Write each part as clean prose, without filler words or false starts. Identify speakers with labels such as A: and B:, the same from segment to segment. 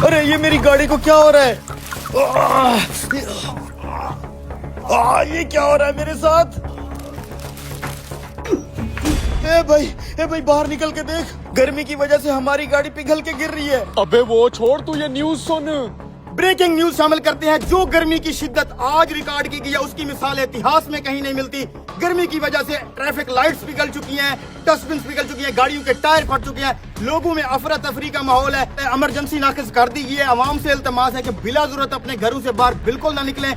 A: अरे ये मेरी गाड़ी को क्या हो रहा है? ये क्या हो रहा है मेरे साथ? ए भाई बाहर निकल के देख, गर्मी की वजह से हमारी गाड़ी पिघल के गिर रही है।
B: अबे वो छोड़, तू ये न्यूज़ सुन।
A: ब्रेकिंग न्यूज शामिल करते हैं। जो गर्मी की शिद्दत आज रिकॉर्ड की गई है उसकी मिसाल इतिहास में कहीं नहीं मिलती। गर्मी की वजह से ट्रैफिक लाइट्स पिघल चुकी हैं, डस्टबिन पिघल चुकी हैं, गाड़ियों के टायर फट चुके हैं, लोगों में अफरा तफरी का माहौल है। इमरजेंसी नाफिज कर दी गई है। आवाम से इल्तमास है कि बिला जरूरत अपने घरों से बाहर बिल्कुल ना निकलें।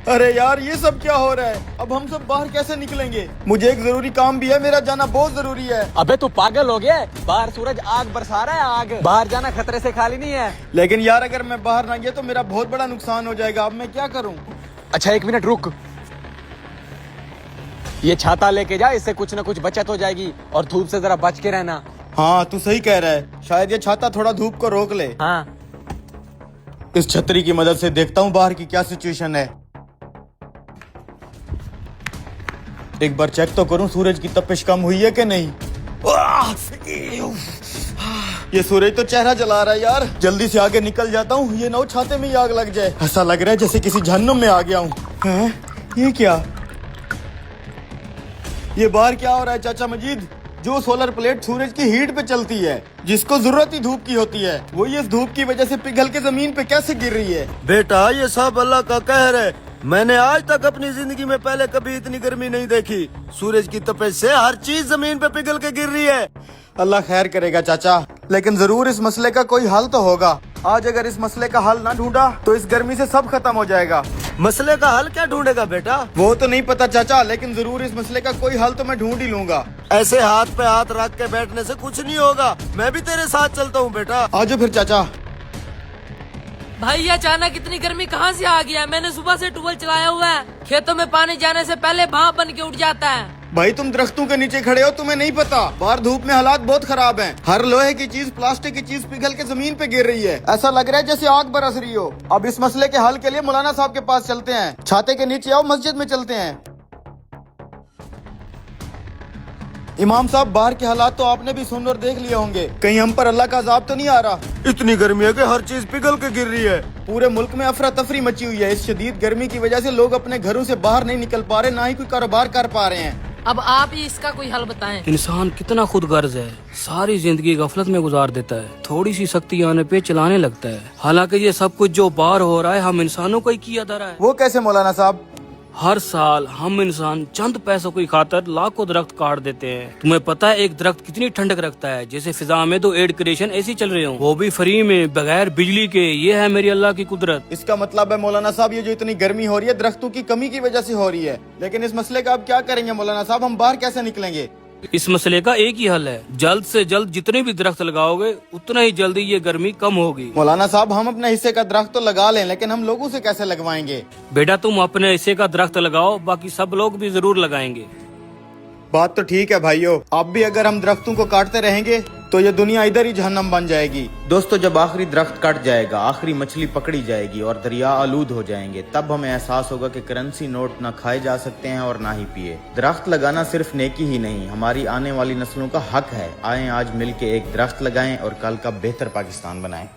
A: अरे यार ये सब क्या हो रहा है? अब हम सब बाहर कैसे निकलेंगे? मुझे एक जरूरी काम भी है, मेरा जाना बहुत जरूरी है।
B: अबे तू पागल हो गया? बाहर सूरज आग बरसा रहा है, आग। बाहर जाना खतरे से खाली नहीं है।
A: लेकिन यार अगर मैं बाहर ना गया तो मेरा बहुत बड़ा नुकसान हो जाएगा। अब मैं क्या करूं?
B: अच्छा 1 मिनट रुक, ये छाता लेके जा, इससे कुछ न कुछ बचत हो जाएगी। और धूप से जरा बच के रहना।
A: हाँ तू सही कह रहा है, शायद ये छाता थोड़ा धूप को रोक ले।
B: हाँ
A: इस छतरी की मदद से देखता हूँ बाहर की क्या सिचुएशन है। एक बार चेक तो करूं सूरज की तपिश कम हुई है कि नहीं। ये सूरज तो चेहरा जला रहा है यार, जल्दी से आगे निकल जाता हूँ, ये नौ छाते में ही आग लग जाए। ऐसा लग रहा है जैसे किसी जहन्नुम में आ गया हूँ। ये क्या? ये बाहर क्या हो रहा है चाचा मजीद? जो सोलर प्लेट सूरज की हीट पे चलती है, जिसको जरूरत ही धूप की होती है, वो ये धूप की वजह से पिघल के जमीन पे कैसे गिर रही है?
C: बेटा ये सब अल्लाह का कहर है। मैंने आज तक अपनी जिंदगी में पहले कभी इतनी गर्मी नहीं देखी। सूरज की तपिश से हर चीज जमीन पे पिघल के गिर रही है।
A: अल्लाह खैर करेगा चाचा, लेकिन जरूर इस मसले का कोई हल तो होगा। आज अगर इस मसले का हल ना ढूंढा तो इस गर्मी से सब खत्म हो जाएगा।
C: मसले का हल क्या ढूंढेगा बेटा?
A: वो तो नहीं पता चाचा, लेकिन जरूर इस मसले का कोई हल तो मैं ढूंढ ही लूंगा।
C: ऐसे हाथ पे हाथ रख के बैठने से कुछ नहीं होगा। मैं भी तेरे साथ चलता हूँ बेटा।
A: आजो फिर चाचा।
D: भाई ये अचानक इतनी गर्मी कहाँ से आ गया? मैंने सुबह से ट्यूबवेल चलाया हुआ है, खेतों में पानी जाने से पहले भाप बन के उठ जाता है।
A: भाई तुम दरख्तों के नीचे खड़े हो, तुम्हें नहीं पता बाहर धूप में हालात बहुत खराब हैं। हर लोहे की चीज, प्लास्टिक की चीज पिघल के जमीन पे गिर रही है। ऐसा लग रहा है जैसे आग बरस रही हो। अब इस मसले के हल के लिए मौलाना साहब के पास चलते हैं। छाते के नीचे आओ, मस्जिद में चलते हैं। इमाम साहब बाहर के हालात तो आपने भी सुन और देख लिए होंगे, कहीं हम पर अल्लाह का अजाब तो नहीं आ रहा?
C: इतनी गर्मी है कि हर चीज पिघल के गिर रही है।
A: पूरे मुल्क में अफरा तफरी मची हुई है। इस शदीद गर्मी की वजह से लोग अपने घरों से बाहर नहीं निकल पा रहे, ना ही कोई कारोबार कर पा रहे हैं।
D: अब आप ही इसका कोई हल बताएं।
E: इंसान कितना खुद गर्ज है, सारी जिंदगी गफलत में गुजार देता है, थोड़ी सी सख्ती आने पे चलाने लगता है। हालांकि ये सब कुछ जो बाहर हो रहा है हम इंसानों को ही किया जा रहा है।
A: वो कैसे मौलाना साहब?
E: हर साल हम इंसान चंद पैसों की खातर लाखों दरख्त काट देते हैं। तुम्हें पता है एक दरख्त कितनी ठंडक रखता है? जैसे फिजा में 2 एयर कंडीशन एसी चल रहे हो, वो भी फ्री में बगैर बिजली के। ये है मेरी अल्लाह की कुदरत।
A: इसका मतलब है मौलाना साहब ये जो इतनी गर्मी हो रही है दरख्तों की कमी की वजह से हो रही है। लेकिन इस मसले का अब क्या करेंगे मौलाना साहब? हम बाहर कैसे निकलेंगे?
E: इस मसले का एक ही हल है, जल्द से जल्द जितने भी दरख्त लगाओगे उतना ही जल्दी ये गर्मी कम होगी।
A: मौलाना साहब हम अपने हिस्से का दरख्त तो लगा लें, लेकिन हम लोगों से कैसे लगवाएंगे?
E: बेटा तुम अपने हिस्से का दरख्त लगाओ, बाकी सब लोग भी जरूर लगाएंगे।
A: बात तो ठीक है भाइयों, अब भी अगर हम दरख्तों को काटते रहेंगे तो ये दुनिया इधर ही जहन्नम बन जाएगी। दोस्तों जब आखिरी दरख्त कट जाएगा, आखिरी मछली पकड़ी जाएगी और दरिया आलूद हो जाएंगे, तब हमें एहसास होगा कि करेंसी नोट ना खाए जा सकते हैं और ना ही पिए। दरख्त लगाना सिर्फ नेकी ही नहीं, हमारी आने वाली नस्लों का हक है। आए आज मिल के एक दरख्त लगाएं और कल का बेहतर पाकिस्तान बनाएं।